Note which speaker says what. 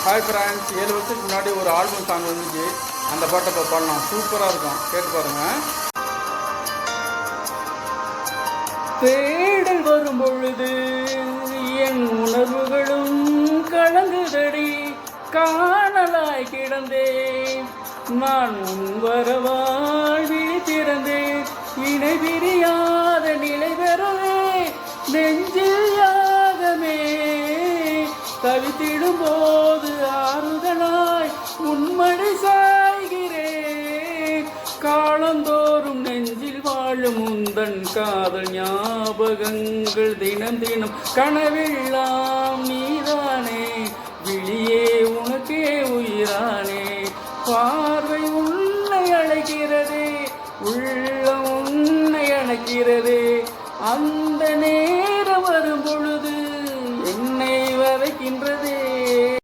Speaker 1: Hi friends, 7 வருஷத்துக்கு முன்னாடி ஒரு ஆல்பம் சாங் வந்துச்சு. அந்த பாட்டை இப்போ பாடலாம். சூப்பராக இருக்கும், கேட்டு பாருங்கள். தேடல் வரும் பொழுது என் உணர்வுகளும் கலங்குதடி, காணலாய் கிடந்தேன் நான் உன் வரவால் விழித்திறந்தேன். இணை பிரியாத நிலை பெறவே நெஞ்சில் யாகமே தவித்திடும் போது ஆறுதலாய் உன்மடி சாய்கிறேன். காலந்தோறும் நெஞ்சில் வாழும் உந்தன் காதல் ஞாபகங்கள் தினம் தினம் கனவெல்லாம் நீதானே, விழியே உனக்கே உயிரானே. பார்வை உன்னை அழைக்கிறதே, உள்ளம் உன்னை அணைக்கிறதே. அந்த நேரம் வரும் பொழுது என்னை வதைக்கின்றதே.